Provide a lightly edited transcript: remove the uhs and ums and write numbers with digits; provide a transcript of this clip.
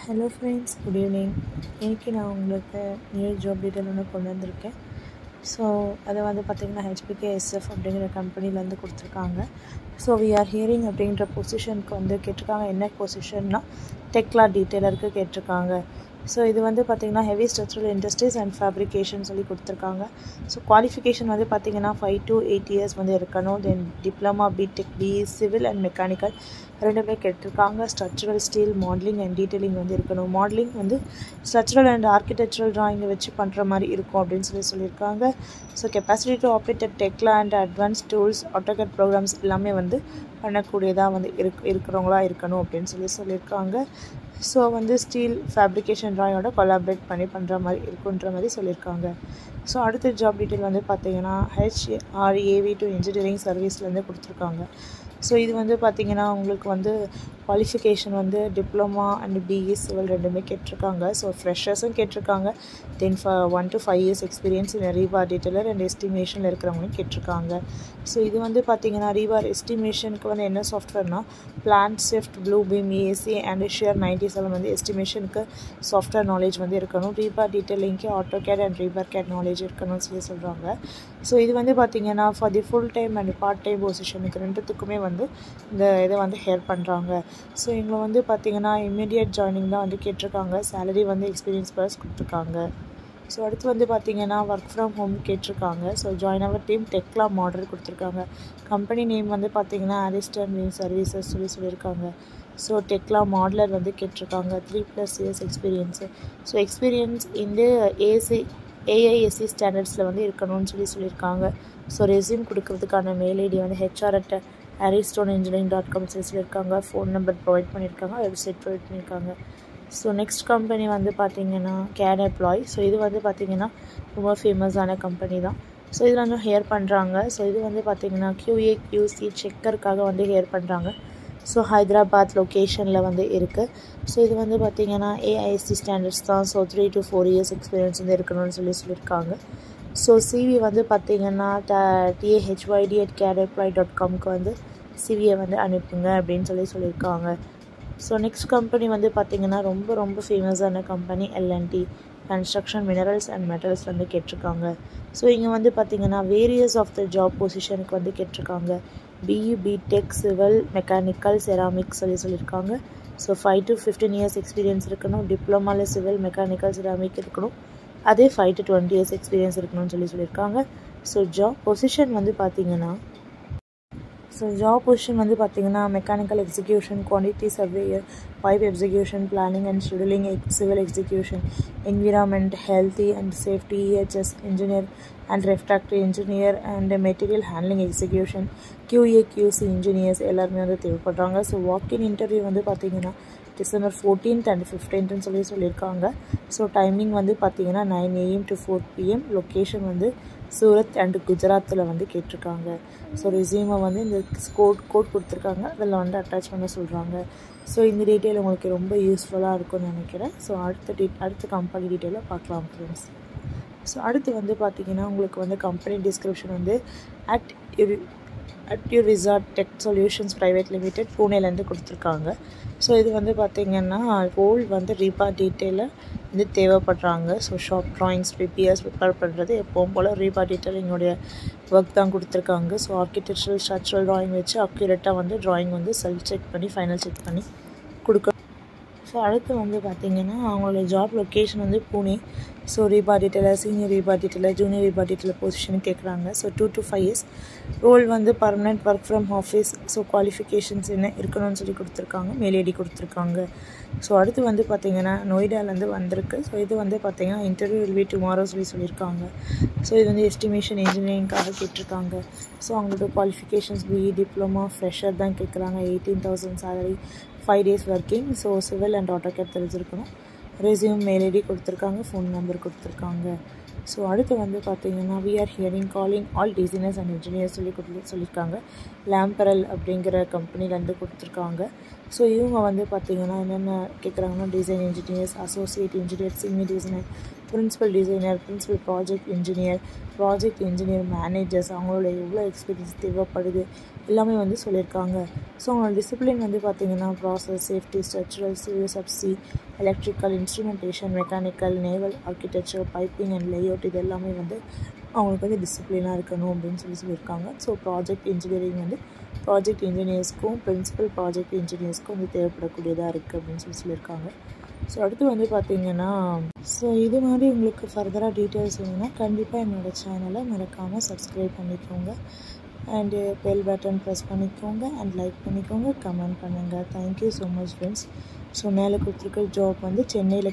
Hello friends, good evening. இன்னைக்கு நான் உங்களுக்கு நியூ ஜாப் டீட்டெயில் ஒன்று கொண்டு வந்திருக்கேன். ஸோ அதை வந்து பார்த்திங்கன்னா HBKSF அப்படிங்கிற கம்பெனிலேருந்து கொடுத்துருக்காங்க. ஸோ we are hearing அப்படின்ற பொசிஷனுக்கு வந்து கேட்டிருக்காங்க. என்ன பொசிஷன்னா டெக்லா டீட்டெயிலருக்கு கேட்டிருக்காங்க. ஸோ இது வந்து பார்த்திங்கன்னா heavy structural industries and fabrication சொல்லி கொடுத்துருக்காங்க. ஸோ குவாலிஃபிகேஷன் வந்து பார்த்திங்கன்னா 5 to 8 years வந்து இருக்கணும். Then diploma BTech BE civil and mechanical ரெண்டுமே கேட்டிருக்காங்க. Structural steel modelling and detailing வந்து இருக்கணும். மாடலிங் வந்து ஸ்ட்ரக்சரல் அண்ட் ஆர்கிடெக்சரல் ட்ராயிங்கை வச்சு பண்ணுற மாதிரி இருக்கும் அப்படின்னு சொல்லியிருக்காங்க. So capacity to operate Tekla and advance tools AutoCAD programs எல்லாமே வந்து பண்ணக்கூடியதாக வந்து இருக்கிறவங்களா இருக்கணும் அப்படின்னு சொல்லியிருக்காங்க. ஸோ வந்து ஸ்டீல் ஃபேப்ரிகேஷன் ட்ராயிங்கோட கொலாபரேட் பண்ணி பண்ணுற மாதிரி இருக்குன்ற மாதிரி சொல்லியிருக்காங்க. ஸோ அடுத்த ஜாப் டீட்டெயில் வந்து பார்த்திங்கன்னா HRAV2 இன்ஜினியரிங் சர்வீஸ்லேருந்து கொடுத்துருக்காங்க. ஸோ இது வந்து பார்த்திங்கன்னா உங்களுக்கு வந்து குவாலிஃபிகேஷன் வந்து டிப்ளமா அண்ட் பிஇ சிவில் ரெண்டுமே கேட்டிருக்காங்க. ஸோ ஃப்ரெஷர்ஸும் கேட்டிருக்காங்க. Then 1 to 5 years experience rebar detailer and எஸ்டிமேஷனில் இருக்கிறவங்களும் கேட்டிருக்காங்க. ஸோ இது வந்து பார்த்திங்கன்னா ரீபார் எஸ்டிமேஷனுக்கு வந்து என்ன சாஃப்ட்வேர்னால் plan shift blue beam AC and shear 97 வந்து எஸ்டிமேஷனுக்கு சாஃப்ட்வேர் நாலேஜ் வந்து இருக்கணும். ரீபார் டீட்டெயிலிங்க்கு AutoCAD and rebar CAD knowledge இருக்கணும்னு சொல்கிறாங்க. ஸோ இது வந்து பார்த்திங்கன்னா for the full time and part time பொசிஷனுக்கு ரெண்டுத்துக்குமே வந்து இந்த இதை வந்து ஹேர் பண்ணுறாங்க. ஸோ இவங்க வந்து பார்த்திங்கன்னா இமீடியட் ஜாயினிங் தான் வந்து கேட்டிருக்காங்க. சேலரி வந்து எக்ஸ்பீரியன்ஸ் பர்ஸ் கொடுத்துருக்காங்க. ஸோ அடுத்து வந்து பார்த்திங்கன்னா ஒர்க் ஃப்ரம் ஹோம் கேட்டிருக்காங்க. So join our team Tekla model கொடுத்துருக்காங்க. கம்பெனி நேம் வந்து பார்த்திங்கன்னா அரிஸ்டன் மீன் சர்வீசஸ் சொல்லியிருக்காங்க. ஸோ டெக்லா மாடலர் வந்து கேட்டிருக்காங்க. 3+ years எக்ஸ்பீரியன்ஸு. ஸோ எக்ஸ்பீரியன்ஸ் இந்த AISC ஸ்டாண்டர்ட்ஸில் வந்து இருக்கணும்னு சொல்லியிருக்காங்க. ஸோ ரெஸ்யூம் கொடுக்கறதுக்கான மெயில் ஐடி வந்து HR@aristoneengineering.com சொல்லியிருக்காங்க. ஃபோன் நம்பர் ப்ரொவைட் பண்ணியிருக்காங்க. வெப்சைட் ப்ரொவைட் பண்ணியிருக்காங்க. ஸோ நெக்ஸ்ட் கம்பெனி வந்து பார்த்திங்கன்னா கேட் எம்ப்ளாய். ஸோ இது வந்து பார்த்திங்கன்னா ரொம்ப ஃபேமஸான கம்பெனி தான். ஸோ இதில் வந்து ஹேர் பண்ணுறாங்க. ஸோ இது வந்து பார்த்திங்கன்னா QA QC செக்கருக்காக வந்து ஹேர் பண்ணுறாங்க. ஸோ ஹைதராபாத் லொக்கேஷனில் வந்து இருக்குது. ஸோ இது வந்து பார்த்திங்கன்னா AISC ஸ்டாண்டர்ட்ஸ் தான். ஸோ 3 to 4 years எக்ஸ்பீரியன்ஸ் வந்து இருக்கணும்னு சொல்லியிருக்காங்க. ஸோ CV வந்து பார்த்திங்கன்னா THYD@cademploy.comக்கு வந்து CVயை வந்து அனுப்புங்க அப்படின்னு சொல்லியிருக்காங்க. ஸோ நெக்ஸ்ட் கம்பெனி வந்து பார்த்திங்கன்னா ரொம்ப ஃபேமஸான company L&T construction minerals and metals வந்து கேட்டிருக்காங்க. ஸோ இங்கே வந்து பார்த்திங்கன்னா வேரியஸ் ஆஃப் த ஜாப் பொசிஷனுக்கு வந்து கேட்டிருக்காங்க. BE BTech civil mechanical ceramic சொல்லியிருக்காங்க. ஸோ 5 to 15 years எக்ஸ்பீரியன்ஸ் இருக்கணும். டிப்ளமாவில் சிவில் மெக்கானிக்கல் செராமிக் இருக்கணும். அதே 5 to 20 years எக்ஸ்பீரியன்ஸ் இருக்கணும்னு சொல்லியிருக்காங்க. ஸோ ஜாப் பொசிஷன் வந்து பார்த்திங்கன்னா mechanical execution quantity surveyor pipe execution planning and scheduling civil execution environment healthy and safety EHS engineer and refractory engineer and material handling execution QA QC engineers எல்லாருமே வந்து தேவைப்படுறாங்க. So வாக்கின் interview வந்து பார்த்திங்கன்னா December 14th and 15th சொல்லியிருக்காங்க. So timing வந்து பார்த்திங்கன்னா 9 AM to 4 PM. Location வந்து Surat and குஜராத்தில் வந்து கேட்டிருக்காங்க. ஸோ ரெஸ்யூமை வந்து இந்த கோட் கொடுத்துருக்காங்க. அதில் வந்து அட்டாச் பண்ண சொல்கிறாங்க. ஸோ இந்த டீட்டெயில் உங்களுக்கு ரொம்ப யூஸ்ஃபுல்லாக இருக்கும்னு நினைக்கிறேன். ஸோ அடுத்த கம்பெனி டீட்டெயிலை பார்க்கலாம் ஃப்ரெண்ட்ஸ். ஸோ அடுத்து வந்து பார்த்திங்கன்னா உங்களுக்கு வந்து கம்பெனி டிஸ்கிரிப்ஷன் வந்து at your resort tech solutions private limited பூனேலேருந்து கொடுத்துருக்காங்க. ஸோ இது வந்து பார்த்திங்கன்னா ரோல் வந்து ரீபார் டீட்டெயிலில் வந்து தேவைப்படுறாங்க. So shop drawings PPS prepare பண்ணுறது எப்பவும் போல் ரீபார் டீட்டெயிலிங்கோடைய ஒர்க் தான் கொடுத்துருக்காங்க. ஸோ ஆர்கிடெக்சரல் ஸ்ட்ரக்சரல் ட்ராயிங் வச்சு அக்யூரேட்டாக வந்து ட்ராயிங் வந்து செக் பண்ணி ஃபைனல் செக் பண்ணி கொடுக்க. ஸோ அடுத்து வந்து பார்த்திங்கன்னா அவங்களோட ஜாப் லொக்கேஷன் வந்து Pune. So rebar டீட்டெயிலர் senior rebar டீட்டெயிலர் junior rebar டீட்டெயிலர் position கேட்குறாங்க. ஸோ 2 to 5 years ரோல் வந்து permanent work from office. So qualifications என்ன இருக்கணும்னு சொல்லி கொடுத்துருக்காங்க. மெயில் ஐடி கொடுத்துருக்காங்க. ஸோ அடுத்து வந்து பார்த்திங்கன்னா நொய்டாலேருந்து வந்திருக்கு. ஸோ இது வந்து பார்த்திங்கன்னா இன்டர்வியூ வில் பி டுமாரோ சொல்லியிருக்காங்க. ஸோ இது வந்து எஸ்டிமேஷன் இன்ஜினியரிங்காக கேட்டிருக்காங்க. ஸோ அவங்களோட குவாலிஃபிகேஷன்ஸ் BE டிப்ளமா ஃப்ரெஷர் தான் கேட்குறாங்க. 18,000 salary 5 days working. So civil and AutoCAD தெரிஞ்சிருக்கணும். ரெஸ்யூம் மெயில் ஐடி கொடுத்துருக்காங்க. ஃபோன் நம்பர் கொடுத்துருக்காங்க. ஸோ அடுத்து வந்து பார்த்திங்கன்னா we are hearing calling all designers and engineers சொல்லியிருக்காங்க. லாம்பரல் அப்படிங்கிற கம்பெனிலேருந்து கொடுத்துருக்காங்க. ஸோ இவங்க வந்து பார்த்திங்கன்னா என்னென்ன கேட்குறாங்கன்னா design engineers, associate engineer, senior designer, principal designer, principal project engineer managers, அவங்களோட எவ்வளோ எக்ஸ்பீரியன்ஸ் தேவைப்படுது எல்லாமே வந்து சொல்லியிருக்காங்க. ஸோ அவங்களோட டிசிப்ளின் வந்து பார்த்திங்கன்னா process, safety, structural, civil, subsea, electrical, instrumentation, mechanical, naval, architecture, piping and layout இது எல்லாமே வந்து அவங்களுக்கு வந்து டிசிப்ளினாக இருக்கணும் அப்படின்னு சொல்லியிருக்காங்க. ஸோ ப்ராஜெக்ட் இன்ஜினியரிங் வந்து ப்ராஜெக்ட் இன்ஜினியர்ஸ்க்கும் பிரின்சிபல் ப்ராஜெக்ட் இன்ஜினியர்ஸ்க்கும் வந்து தேவைப்படக்கூடியதாக இருக்குது அப்படின்னு சொல்லியிருக்காங்க. ஸோ அடுத்து வந்து பார்த்திங்கன்னா இது மாதிரி உங்களுக்கு ஃபர்தராக டீட்டெயில்ஸ் வேணும்னா கண்டிப்பாக என்னோடய சேனலை மறக்காமல் சப்ஸ்கிரைப் பண்ணிக்கோங்க அண்டு பெல் பட்டன் ப்ரெஸ் பண்ணிக்கோங்க அண்ட் லைக் பண்ணிக்கோங்க, கமெண்ட் பண்ணுங்கள். Thank you so much friends. So மேலே கொடுத்துருக்க ஜாப் வந்து சென்னையில்